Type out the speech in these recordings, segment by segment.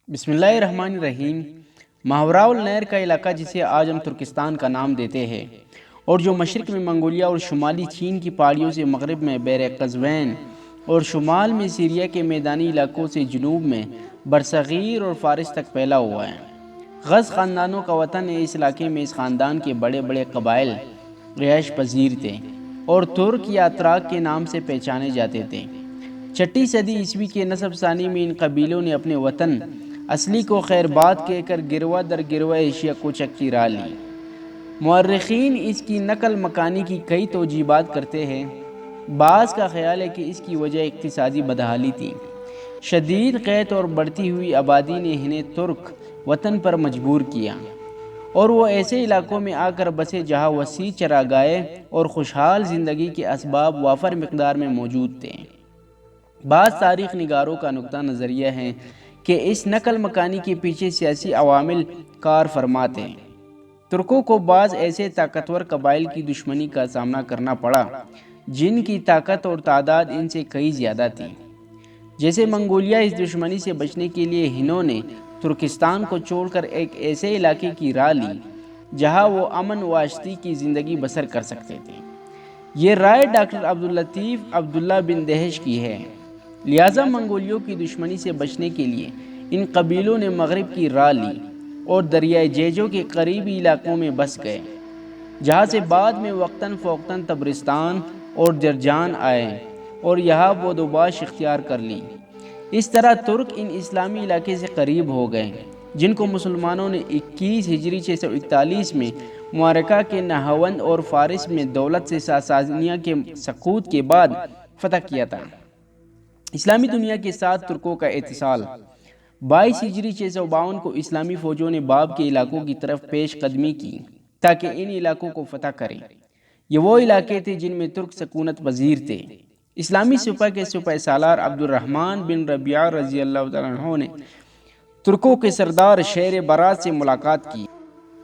بسم اللہ الرحمن الرحیم۔ ماوراء النہر کا علاقہ جسے آج ہم ترکستان کا نام دیتے ہیں اور جو مشرق میں منگولیا اور شمالی چین کی پہاڑیوں سے مغرب میں بحر قزوین اور شمال میں سیریا کے میدانی علاقوں سے جنوب میں برصغیر اور فارس تک پھیلا ہوا ہے۔ غز خاندانوں کا وطن ہے۔ اس علاقے میں اس خاندان کے بڑے بڑے قبائل رہائش پذیر تھے اور ترک یا اتراک کے نام سے پہچانے جاتے تھے۔ 6 صدی عیسوی کے نسب ثانی میں ان قبیلوں نے اپنے وطن اصلی کو خیرباد کہہ کر گروہ در گروہ ایشیا کو چکی راہ لی۔ مورخین اس کی نقل مکانی کی کئی توجیحات کرتے ہیں۔ بعض کا خیال ہے کہ اس کی وجہ اقتصادی بدحالی تھی۔ شدید قحط اور بڑھتی ہوئی آبادی نے انہیں ترک وطن پر مجبور کیا اور وہ ایسے علاقوں میں آ کر بسے جہاں وسیع چراگاہیں اور خوشحال زندگی کے اسباب وافر مقدار میں موجود تھے۔ بعض تاریخ نگاروں کا نقطہ نظریہ ہے کہ اس نقل مکانی کے پیچھے سیاسی عوامل کار فرما تھے۔ ترکوں کو بعض ایسے طاقتور قبائل کی دشمنی کا سامنا کرنا پڑا جن کی طاقت اور تعداد ان سے کئی زیادہ تھی۔ جیسے منگولیا، اس دشمنی سے بچنے کے لیے انہوں نے ترکستان کو چھوڑ کر ایک ایسے علاقے کی راہ لی جہاں وہ امن و آشتی کی زندگی بسر کر سکتے تھے۔ یہ رائے ڈاکٹر عبداللطیف عبداللہ بن دہش کی ہے۔ لہٰذا منگولیوں کی دشمنی سے بچنے کے لیے ان قبیلوں نے مغرب کی راہ لی اور دریائے جیجو کے قریبی علاقوں میں بس گئے، جہاں سے بعد میں وقتاً فوقتاً تبرستان اور جرجان آئے اور یہاں بودوباش اختیار کر لی۔ اس طرح ترک ان اسلامی علاقے سے قریب ہو گئے جن کو مسلمانوں نے 21 ہجری 641 میں معرکہ کے نہاوند اور فارس میں دولت سے ساسانیہ کے سقوط کے بعد فتح کیا تھا۔ اسلامی دنیا کے ساتھ ترکوں کا اتصال 22 ہجری 652 کو اسلامی فوجوں نے باب کے علاقوں کی طرف پیش قدمی کی تاکہ ان علاقوں کو فتح کریں۔ یہ وہ علاقے تھے جن میں ترک سکونت پذیر تھے۔ اسلامی سپہ کے سپہ سالار عبد الرحمن بن ربیعہ رضی اللہ تعالیٰ عنہ نے ترکوں کے سردار شیر براز سے ملاقات کی۔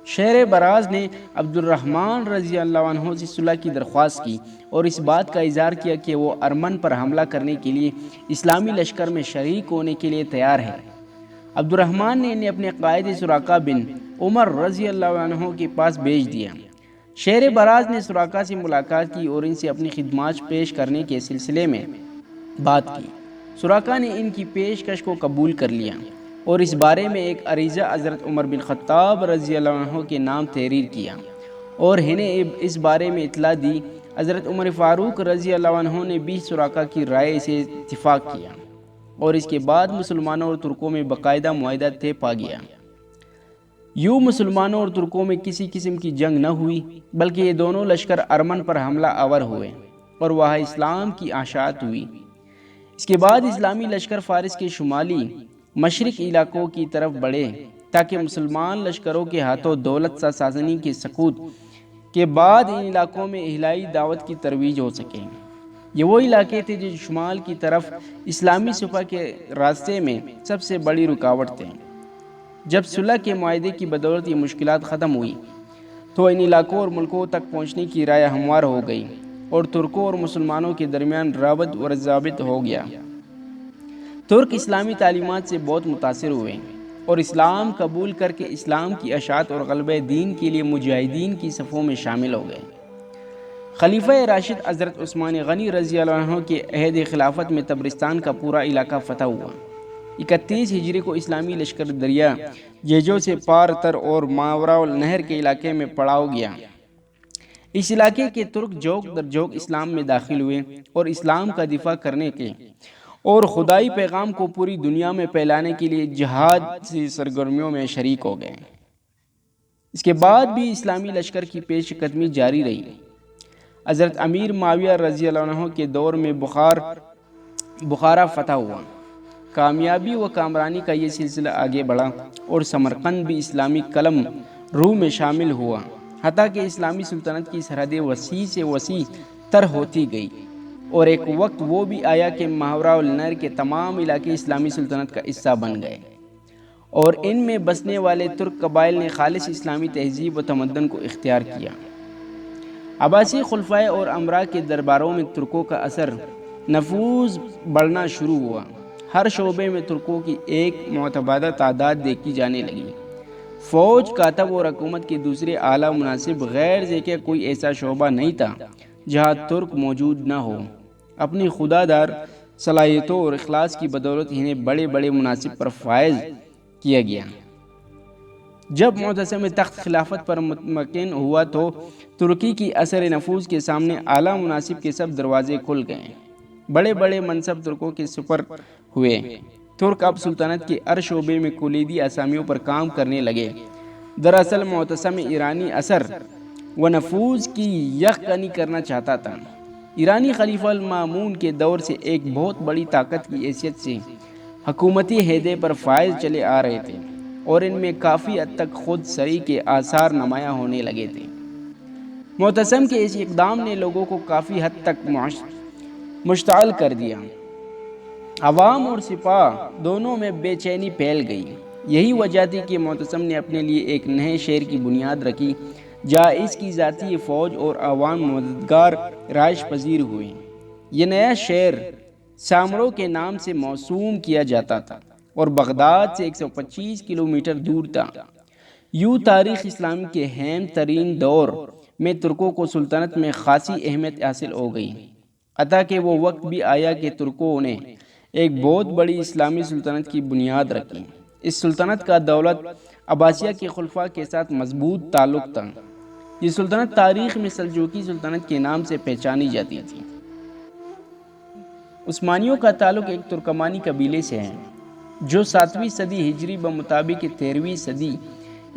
شیر براز نے عبد الرحمن رضی اللہ عنہ سے صلح کی درخواست کی اور اس بات کا اظہار کیا کہ وہ ارمن پر حملہ کرنے کے لیے اسلامی لشکر میں شریک ہونے کے لیے تیار ہے۔ عبد الرحمن نے انہیں اپنے قائد سراقہ بن عمر رضی اللہ عنہ کے پاس بھیج دیا۔ شیر براز نے سراقہ سے ملاقات کی اور ان سے اپنی خدمات پیش کرنے کے سلسلے میں بات کی۔ سراقہ نے ان کی پیشکش کو قبول کر لیا اور اس بارے میں ایک عریضہ حضرت عمر بن خطاب رضی اللہ عنہ کے نام تحریر کیا اور انہیں اس بارے میں اطلاع دی۔ حضرت عمر فاروق رضی اللہ عنہ نے بھی سراقہ کی رائے سے اتفاق کیا اور اس کے بعد مسلمانوں اور ترکوں میں باقاعدہ معاہدہ طے پا گیا۔ یوں مسلمانوں اور ترکوں میں کسی قسم کی جنگ نہ ہوئی بلکہ یہ دونوں لشکر ارمن پر حملہ آور ہوئے اور وہاں اسلام کی اشاعت ہوئی۔ اس کے بعد اسلامی لشکر فارس کے شمالی مشرق علاقوں کی طرف بڑھے تاکہ مسلمان لشکروں کے ہاتھوں دولت ساسانی کے سقوط کے بعد ان علاقوں میں الہی دعوت کی ترویج ہو سکے۔ یہ وہ علاقے تھے جو شمال کی طرف اسلامی سپہ کے راستے میں سب سے بڑی رکاوٹ تھے۔ جب صلح کے معاہدے کی بدولت یہ مشکلات ختم ہوئی تو ان علاقوں اور ملکوں تک پہنچنے کی راہ ہموار ہو گئی اور ترکوں اور مسلمانوں کے درمیان رابط و ضابط ہو گیا۔ ترک اسلامی تعلیمات سے بہت متاثر ہوئے اور اسلام قبول کر کے اسلام کی اشاعت اور غلبہ دین کے لیے مجاہدین کی صفوں میں شامل ہو گئے۔ خلیفہ راشد حضرت عثمان غنی رضی اللہ عنہ کے عہد خلافت میں تبرستان کا پورا علاقہ فتح ہوا۔ 31 ہجری کو اسلامی لشکر دریا جیجو سے پار تر اور ماوراء النہر کے علاقے میں پڑاؤ گیا۔ اس علاقے کے ترک جوک در جوک اسلام میں داخل ہوئے اور اسلام کا دفاع کرنے کے اور خدائی پیغام کو پوری دنیا میں پھیلانے کے لیے جہاد کی سرگرمیوں میں شریک ہو گئے۔ اس کے بعد بھی اسلامی لشکر کی پیش قدمی جاری رہی۔ حضرت امیر معاویہ رضی اللہ عنہ کے دور میں بخارا فتح ہوا۔ کامیابی و کامرانی کا یہ سلسلہ آگے بڑھا اور سمرقند بھی اسلامی قلم رو میں شامل ہوا، حتیٰ کہ اسلامی سلطنت کی سرحدیں وسیع سے وسیع تر ہوتی گئی اور ایک وقت وہ بھی آیا کہ ماوراء النہر کے تمام علاقے اسلامی سلطنت کا حصہ بن گئے اور ان میں بسنے والے ترک قبائل نے خالص اسلامی تہذیب و تمدن کو اختیار کیا۔ عباسی خلفائے اور امراء کے درباروں میں ترکوں کا اثر نفوذ بڑھنا شروع ہوا، ہر شعبے میں ترکوں کی ایک معتبر تعداد دیکھی جانے لگی۔ فوج، کاتب اور حکومت کے دوسرے اعلیٰ مناصب غیر ذکر کوئی ایسا شعبہ نہیں تھا جہاں ترک موجود نہ ہو۔ اپنی خوددار صلاحیتوں اور اخلاص کی بدولت انہیں بڑے بڑے مناصب پر فائز کیا گیا۔ جب معتصم تخت خلافت پر مطمئن ہوا تو ترکی کی اثر نفوذ کے سامنے اعلیٰ مناصب کے سب دروازے کھل گئے۔ بڑے بڑے منصب ترکوں کے سپرد ہوئے۔ ترک اب سلطنت کے ہر شعبے میں کلیدی اسامیوں پر کام کرنے لگے۔ دراصل معتصم ایرانی اثر و نفوذ کی یککنی کرنا چاہتا تھا۔ ایرانی خلیفہ المامون کے دور سے ایک بہت بڑی طاقت کی حیثیت سے حکومتی عہدے پر فائز چلے آ رہے تھے اور ان میں کافی حد تک خود سری کے آثار نمایاں ہونے لگے تھے۔ معتصم کے اس اقدام نے لوگوں کو کافی حد تک مشتعل کر دیا۔ عوام اور سپاہ دونوں میں بے چینی پھیل گئی۔ یہی وجہ تھی کہ معتصم نے اپنے لیے ایک نئے شہر کی بنیاد رکھی جہاں اس کی ذاتی فوج اور عوام مددگار رہائش پذیر ہوئے۔ یہ نیا شہر سامرو کے نام سے موسوم کیا جاتا تھا اور بغداد سے 125 کلومیٹر دور تھا۔ یوں تاریخ اسلام کے اہم ترین دور میں ترکوں کو سلطنت میں خاصی اہمیت حاصل ہو گئی، حتیٰ کہ وہ وقت بھی آیا کہ ترکوں نے ایک بہت بڑی اسلامی سلطنت کی بنیاد رکھی۔ اس سلطنت کا دولت عباسیہ کے خلفاء کے ساتھ مضبوط تعلق تھا۔ یہ سلطنت تاریخ میں سلجوقی سلطنت کے نام سے پہچانی جاتی تھی۔ عثمانیوں کا تعلق ایک ترکمانی قبیلے سے ہے جو 7ویں صدی ہجری بمطابق 13ویں صدی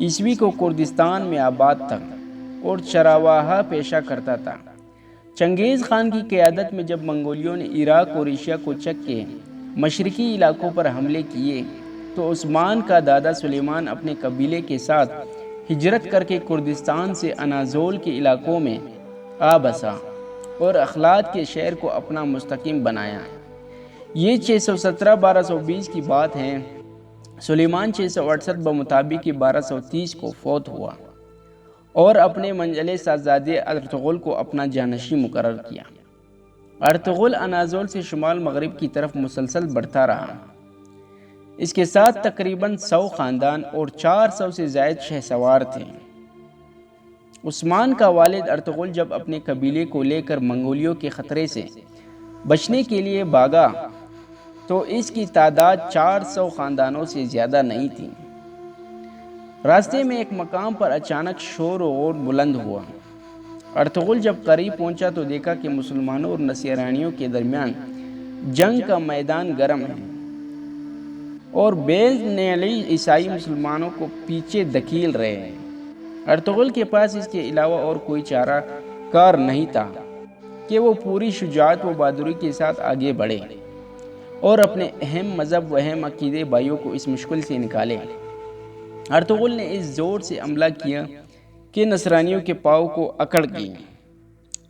عیسوی کو کردستان میں آباد تھا اور چرواہا پیشہ کرتا تھا۔ چنگیز خان کی قیادت میں جب منگولیوں نے عراق اور ایشیا کو چک کے مشرقی علاقوں پر حملے کیے تو عثمان کا دادا سلیمان اپنے قبیلے کے ساتھ ہجرت کر کے کردستان سے اناضول کے علاقوں میں آ بسا اور اخلاق کے شہر کو اپنا مستقیم بنایا۔ یہ 617-1220 کی بات ہے۔ سلیمان 668 بمطابق 1230 کو فوت ہوا اور اپنے منجلے شاہزادے ارطغرل کو اپنا جانشین مقرر کیا۔ ارطغرل اناضول سے شمال مغرب کی طرف مسلسل بڑھتا رہا۔ اس کے ساتھ تقریباً 100 خاندان اور 400 سے زائد شہسوار تھے۔ عثمان کا والد ارطغرل جب اپنے قبیلے کو لے کر منگولیوں کے خطرے سے بچنے کے لیے بھاگا تو اس کی تعداد 400 خاندانوں سے زیادہ نہیں تھی۔ راستے میں ایک مقام پر اچانک شور و غور بلند ہوا۔ ارطغرل جب قریب پہنچا تو دیکھا کہ مسلمانوں اور نصرانیوں کے درمیان جنگ کا میدان گرم ہے اور بیزنطی عیسائی مسلمانوں کو پیچھے دھکیل رہے ہیں۔ ارطغرل کے پاس اس کے علاوہ اور کوئی چارہ کار نہیں تھا کہ وہ پوری شجاعت و بہادری کے ساتھ آگے بڑھے اور اپنے اہم مذہب و اہم عقیدے بھائیوں کو اس مشکل سے نکالے۔ ارطغرل نے اس زور سے حملہ کیا کہ نصرانیوں کے پاؤں کو اکڑ گئی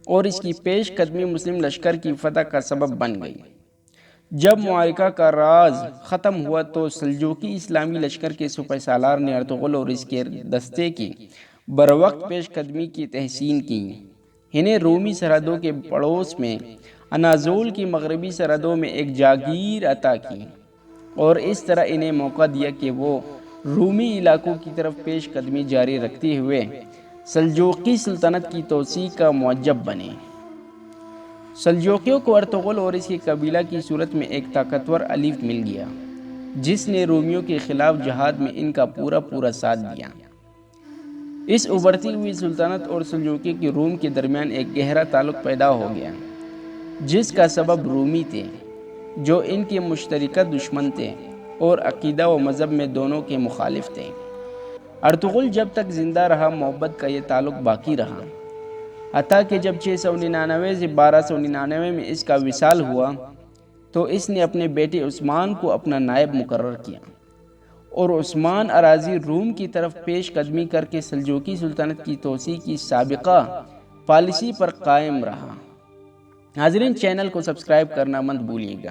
اور اس کی پیش قدمی مسلم لشکر کی فتح کا سبب بن گئی۔ جب معرکہ کا راز ختم ہوا تو سلجوقی اسلامی لشکر کے سپہ سالار نے ارطغرل اور اس کے دستے کی بروقت پیش قدمی کی تحسین کی۔ انہیں رومی سرحدوں کے پڑوس میں اناضول کی مغربی سرحدوں میں ایک جاگیر عطا کی اور اس طرح انہیں موقع دیا کہ وہ رومی علاقوں کی طرف پیش قدمی جاری رکھتے ہوئے سلجوقی سلطنت کی توسیع کا موجب بنے۔ سلجوقیوں کو ارطغرل اور اس کے قبیلہ کی صورت میں ایک طاقتور حلیف مل گیا جس نے رومیوں کے خلاف جہاد میں ان کا پورا ساتھ دیا۔ اس ابھرتی ہوئی سلطنت اور سلجوقی کے روم کے درمیان ایک گہرا تعلق پیدا ہو گیا جس کا سبب رومی تھے جو ان کے مشترکہ دشمن تھے اور عقیدہ و مذہب میں دونوں کے مخالف تھے۔ ارطغرل جب تک زندہ رہا محبت کا یہ تعلق باقی رہا، حتیٰ کہ جب 699 سے 1299 میں اس کا وصال ہوا تو اس نے اپنے بیٹے عثمان کو اپنا نائب مقرر کیا اور عثمان اراضی روم کی طرف پیش قدمی کر کے سلجوقی سلطنت کی توسیع کی سابقہ پالیسی پر قائم رہا۔ ناظرین، چینل کو سبسکرائب کرنا مت بھولیے گا۔